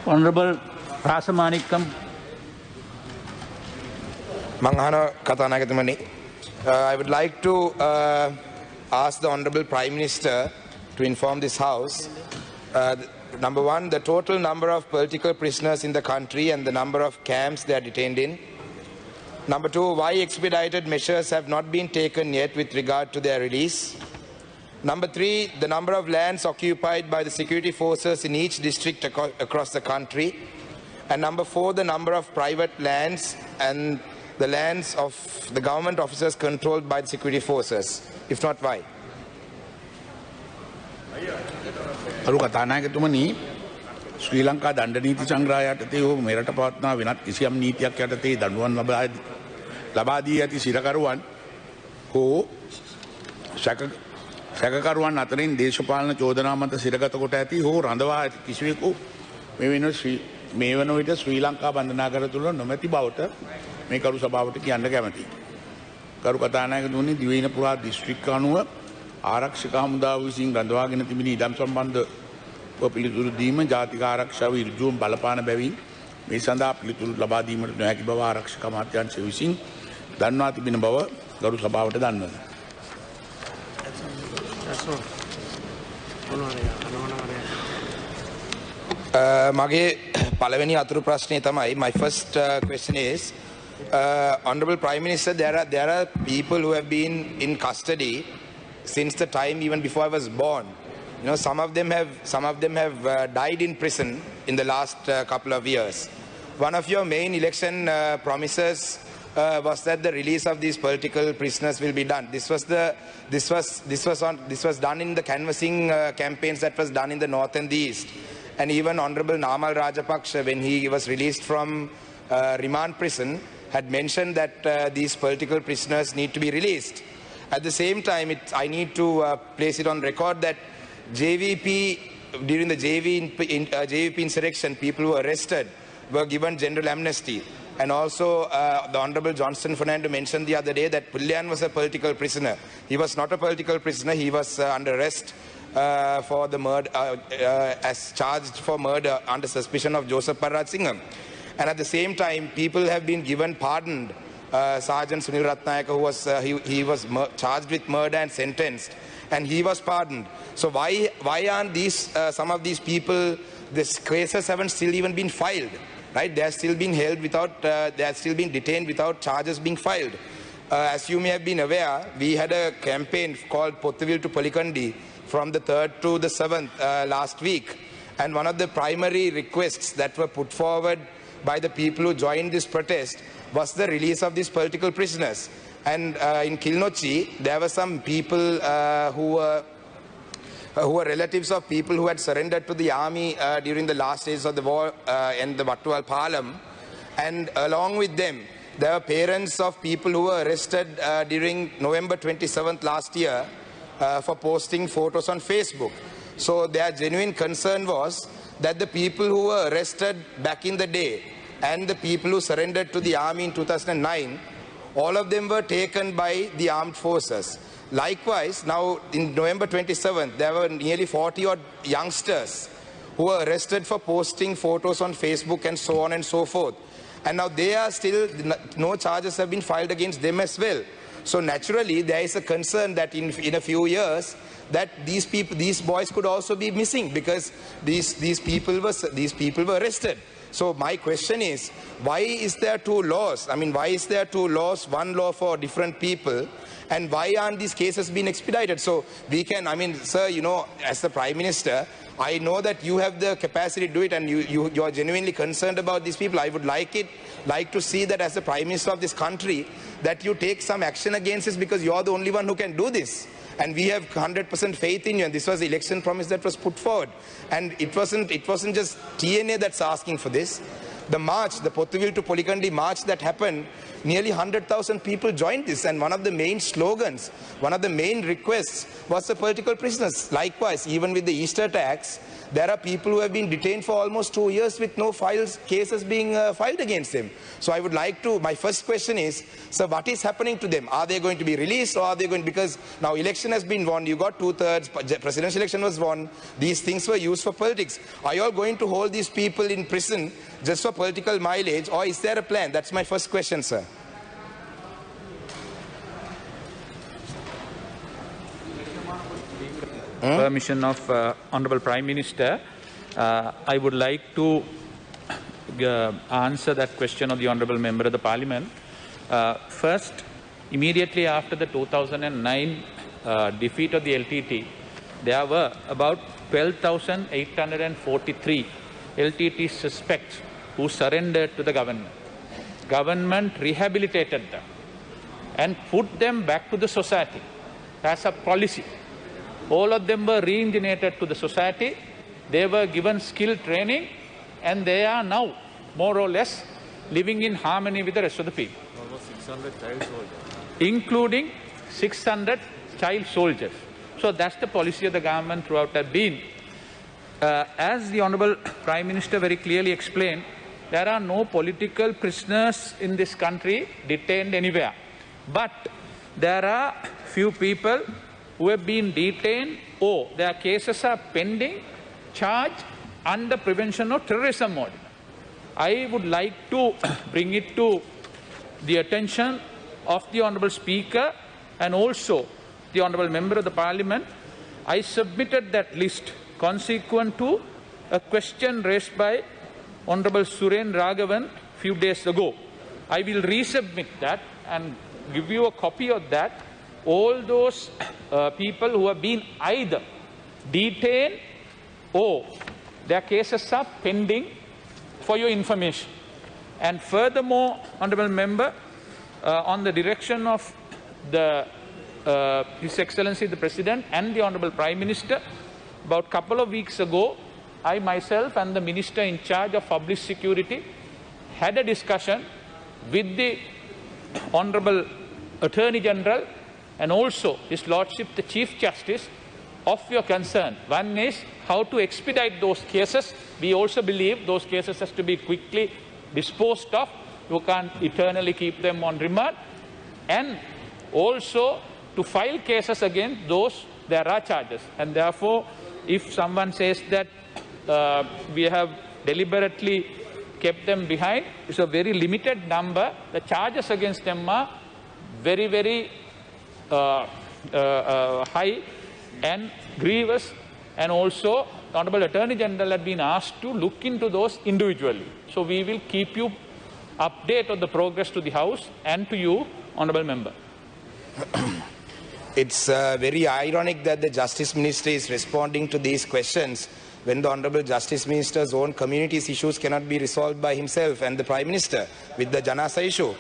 Honorable Rasamanikam. Manghana Katanagatmani. I would like to ask the Honorable Prime Minister to inform this House. Number one, the total number of political prisoners in the country and the number of camps they are detained in. Number two, why expedited measures have not been taken yet with regard to their release. Number three, the number of lands occupied by the security forces in each district across the country. And number four, the number of private lands and the lands of the government officers controlled by the security forces. If not, why? අරු කතානායකතුමනි ශ්‍රී ලංකා දණ්ඩ නීති සංග්‍රහය යටතේ හෝ මෙරට පවත්නා වෙනත් කිසියම් නීතියක් යටතේ දඬුවම් ලබා දී ඇති සිරකරුවන් හෝ සැකකරුවන් අතරින් දේශපාලන චෝදනා මත සිරගත කොට ඇති හෝ රඳවා ඇති කිසිවෙකු මේ වන විට ශ්‍රී ලංකා බන්ධනාගාර තුළ නොමැති බවට මේ කරු සභාවට කියන්න කැමැතියි. කරු කතානායකතුමනි දිවයින පුරා දිස්ත්‍රික්ක අනුව ආරක්ෂක හමුදාව විසින් රඳවාගෙන තිබෙන ඉඩම් සම්බන්ධව පිළිතුරු දීම ජාතික ආරක්ෂාව ඍජුවම බලපාන බැවින් මේ සඳහා පිළිතුරු ලබා දීමට නොහැකි බව ආරක්ෂක අමාත්‍යාංශය විසින් දන්වා තිබෙන බව ගරු සභාවට දන්වනවා. මගේ පළවෙනි අතුරු ප්‍රශ්නය තමයි my first question is Honorable Prime Minister, there are people who have been in custody since the time even before I was born. You know, some of them have died in prison in the last couple of years. One of your main election promises was that the release of these political prisoners will be done. This was done in the canvassing campaigns that was done in the north and the east. And even Honorable Namal Rajapaksa, when he was released from remand prison, had mentioned that these political prisoners need to be released. At the same time, I need to place it on record that JVP, during the JVP insurrection, people who were arrested were given general amnesty. And also, the Honorable Johnson Fernando mentioned the other day that Pullian was a political prisoner. He was not a political prisoner. He was under arrest for the murder, as charged for murder under suspicion of Joseph Parraj Singham. And at the same time, people have been given pardoned. Sergeant Sunil Ratnayaka, who was he was charged with murder and sentenced, and he was pardoned. So why aren't these some of these people? These cases haven't still even been filed, right? They are still being held without they are still being detained without charges being filed. As you may have been aware, we had a campaign called Pottuvil to Polikandi from the 3rd to the 7th last week, and one of the primary requests that were put forward by the people who joined this protest was the release of these political prisoners. And in Kilnochi, there were some people who were relatives of people who had surrendered to the army during the last days of the war and the Wattuwal Palam. And along with them, there were parents of people who were arrested during November 27th last year for posting photos on Facebook. So their genuine concern was that the people who were arrested back in the day and the people who surrendered to the army in 2009, all of them were taken by the armed forces. Likewise, now in November 27th, there were nearly 40 odd youngsters who were arrested for posting photos on Facebook and so on and so forth. And now they are still, no charges have been filed against them as well. So naturally, there is a concern that in a few years, that these boys could also be missing because these people were arrested. So my question is, why is there two laws? I mean, why is there two laws, one law for different people, and why aren't these cases being expedited? So we can, I mean, sir, you know, as the Prime Minister, I know that you have the capacity to do it, and you are genuinely concerned about these people. I would like to see that as the Prime Minister of this country, that you take some action against this, because you are the only one who can do this. And we have 100% faith in you, and this was the election promise that was put forward. And it wasn't just TNA that's asking for this. The march, the Pothuwil to Poligandi march that happened, nearly 100,000 people joined this, and one of the main slogans, one of the main requests was the political prisoners. Likewise, even with the Easter attacks, there are people who have been detained for almost 2 years with no cases being filed against them. So I would like to, my first question is, so what is happening to them? Are they going to be released, or are they going, because now election has been won, you got 2/3, presidential election was won, these things were used for politics. Are you all going to hold these people in prison just for political mileage, or is there a plan? That's my first question, sir. Permission of Honorable Prime Minister, I would like to answer that question of the Honorable Member of the Parliament. First, immediately after the 2009 defeat of the LTT, there were about 12,843 LTT suspects who surrendered to the government. Government rehabilitated them and put them back to the society as a policy. All of them were re-engineered to the society. They were given skill training, and they are now more or less living in harmony with the rest of the people. Almost 600 child soldiers. Including 600 child soldiers. So that's the policy of the government throughout have been. As the Honourable Prime Minister very clearly explained, there are no political prisoners in this country detained anywhere. But there are few people who have been detained or their cases are pending, charged under Prevention of Terrorism Ordinance. I would like to bring it to the attention of the Honourable Speaker and also the Honourable Member of the Parliament. I submitted that list consequent to a question raised by Honourable Suren Raghavan few days ago. I will resubmit that and give you a copy of that. All those people who have been either detained or their cases are pending, for your information. And furthermore, Honourable Member, on the direction of His Excellency the President and the Honourable Prime Minister, about a couple of weeks ago, I myself and the Minister in charge of Public Security had a discussion with the Honourable Attorney General and also His Lordship the Chief Justice of your concern. One is how to expedite those cases. We also believe those cases has to be quickly disposed of. You can't eternally keep them on remand. And also to file cases against those there are charges. And therefore, if someone says that we have deliberately kept them behind, it's a very limited number. The charges against them are very, very high and grievous, and also the Honourable Attorney General had been asked to look into those individually. So we will keep you update on the progress to the House and to you, Honourable Member. It's very ironic that the Justice Minister is responding to these questions when the Honourable Justice Minister's own community's issues cannot be resolved by himself and the Prime Minister with the Janasa issue.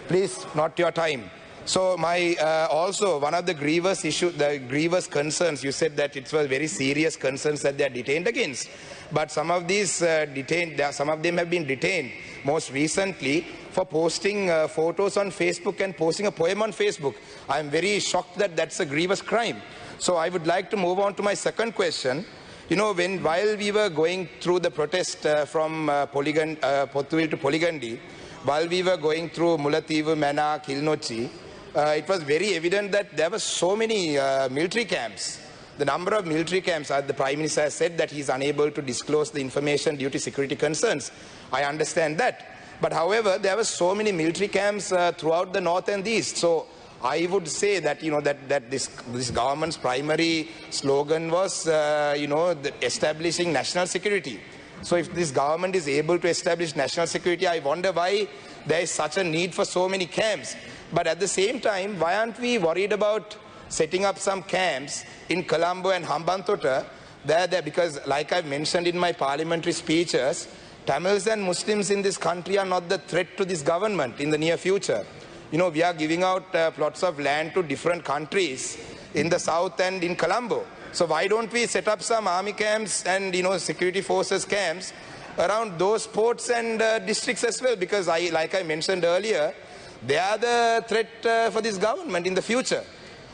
Please, not your time. So my also one of the grievous issue, the grievous concerns, you said that it was very serious concerns that they are detained against. But some of these some of them have been detained most recently for posting photos on Facebook and posting a poem on Facebook. I am very shocked that that's a grievous crime. So I would like to move on to my second question. You know, while we were going through the protest from Pothuwil to Poligandi, while we were going through Mullaitivu, Mana, Kilnochchi, it was very evident that there were so many military camps. The number of military camps, the Prime Minister has said that he is unable to disclose the information due to security concerns. I understand that. But however, there were so many military camps throughout the north and the east. So I would say that, you know, that this government's primary slogan was, establishing national security. So if this government is able to establish national security, I wonder why there is such a need for so many camps. But at the same time, why aren't we worried about setting up some camps in Colombo and Hambantota? Because like I've mentioned in my parliamentary speeches, Tamils and Muslims in this country are not the threat to this government in the near future. You know, we are giving out plots of land to different countries in the south and in Colombo. So why don't we set up some army camps and, security forces camps around those ports and districts as well, because like I mentioned earlier, they are the threat for this government in the future.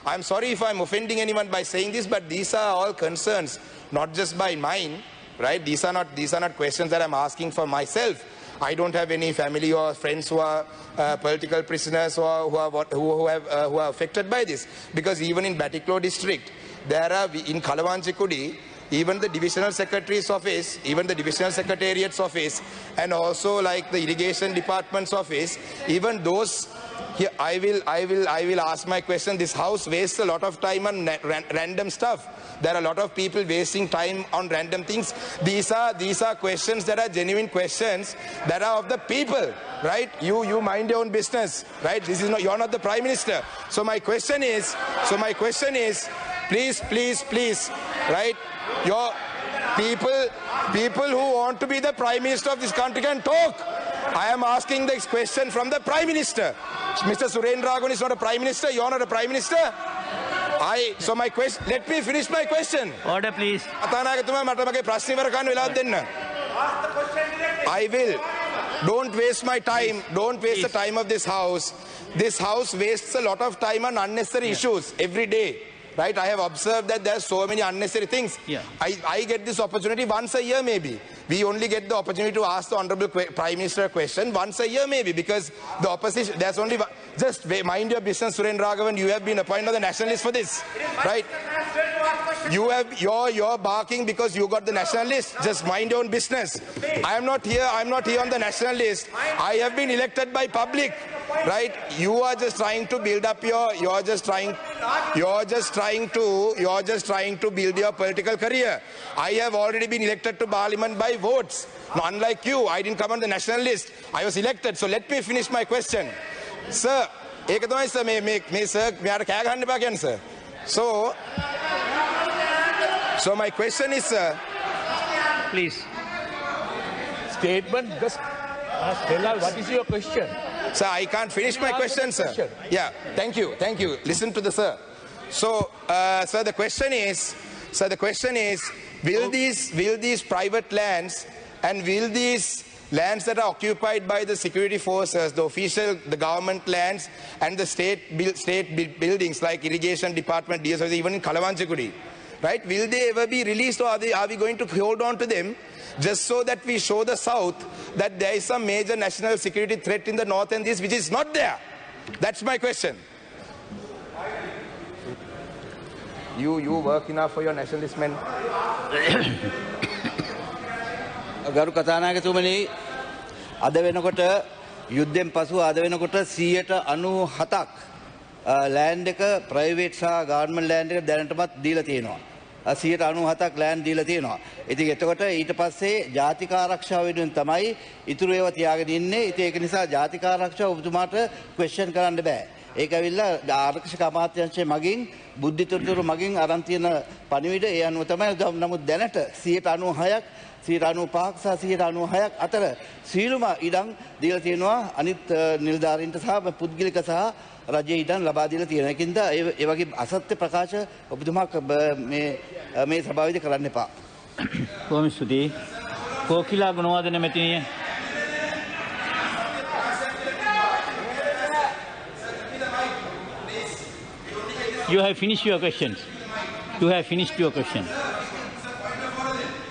I'm sorry if I'm offending anyone by saying this, but these are all concerns, not just by mine, right? These are not questions that I'm asking for myself. I don't have any family or friends who are political prisoners or who are affected by this. Because even in Batticaloa district, there are, in Kalawanchikudi, even the divisional secretary's office, even the divisional secretariat's office, and also like the irrigation department's office, even those, here, I will ask my question. This house wastes a lot of time on random stuff. There are a lot of people wasting time on random things. These are questions that are genuine questions that are of the people, right? You mind your own business, right? This is not, you're not the Prime Minister. So my question is, please, right? Your people who want to be the Prime Minister of this country can talk. I am asking this question from the Prime Minister. Mr. Surendragon is not a Prime Minister. You are not a Prime Minister. So my question, let me finish my question. Order, please. I will. Don't waste my time. Don't waste the time of this house. This house wastes a lot of time on unnecessary issues every day. Right? I have observed that there are so many unnecessary things. Yeah. I get this opportunity once a year maybe. We only get the opportunity to ask the Honourable Prime Minister a question once a year maybe, because the opposition, there's only one. Just mind your business, Surendragon. You have been appointed on the national list for this. Right? You're barking because you got the national list. Just mind your own business. I'm not here on the national list. I have been elected by public. Right? You are just trying to build up you're just trying to build your political career. I have already been elected to Parliament by votes. Now, unlike you, I didn't come on the national list. I was elected. So let me finish my question. Sir, sir. So my question is, sir. Please. Statement, just ask Delal, what is your question? Sir, I can't finish my question, sir. Yeah, thank you. Listen to the sir. So, sir, the question is, will these private lands and will these lands that are occupied by the security forces, the government lands and the state buildings like irrigation department, DSO, even in Kalawanchikudi, right? Will they ever be released, or are we going to hold on to them just so that we show the South that there is some major national security threat in the North and East which is not there? That's my question. You work enough for your nationalist men. ගරු කතානායකතුමනි, අද වෙනකොට යුද්ධෙන් පසු අද වෙනකොට 97ක් land එක ප්‍රයිවේට් සහ government land එක දැනටමත් දීලා තියෙනවා. 97ක් ලෑන්ඩ් දීලා තියෙනවා. ඉතින් එතකොට ඊට පස්සේ ජාතික ආරක්ෂාව වෙනුවෙන් තමයි ඉතුරු ඒවා තියාගෙන ඉන්නේ. ඉතින් ඒක නිසා ජාතික ආරක්ෂාව ඔබතුමාට ක්වෙස්චන් කරන්න බෑ. ඒක ඇවිල්ලා ආරක්ෂක අමාත්‍යාංශයේ මගින් බුද්ධිතොරතුරු මගින් අරන් තියෙන පණිවිඩ ඒ අනුව තමයි. නමුත් දැනට 96ක් 95ක් සහ 96ක් අතර සීලුම ඉඩම් දීලා තියෙනවා අනිත් නිලධාරීන්ට සහ පුද්ගලික සහ රජයේ ඉඩම් ලබා දීලා තියෙනවා. ඒකින්ද ඒ වගේ අසත්‍ය ප්‍රකාශ ඔබතුමා මේ සභාවේදී කරන්න එපා. කොහොම ස්තුතියි. කෝකිලා Gunawardena මෙතිනිය. You have finished your questions. You have finished your question.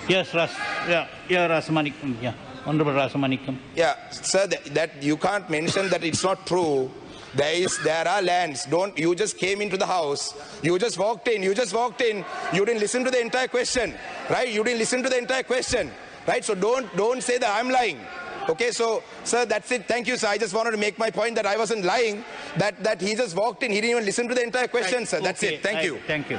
Yes, Rasamanikam. Yeah, Honorable Rasamanikam. Yeah, sir, that you can't mention that it's not true. There are lands. You just came into the house. You just walked in. You didn't listen to the entire question, right? You didn't listen to the entire question, right? So don't say that I'm lying. Okay, so sir, that's it. Thank you, sir. I just wanted to make my point that I wasn't lying. That he just walked in. He didn't even listen to the entire question, sir. That's it. Thank you. Thank you.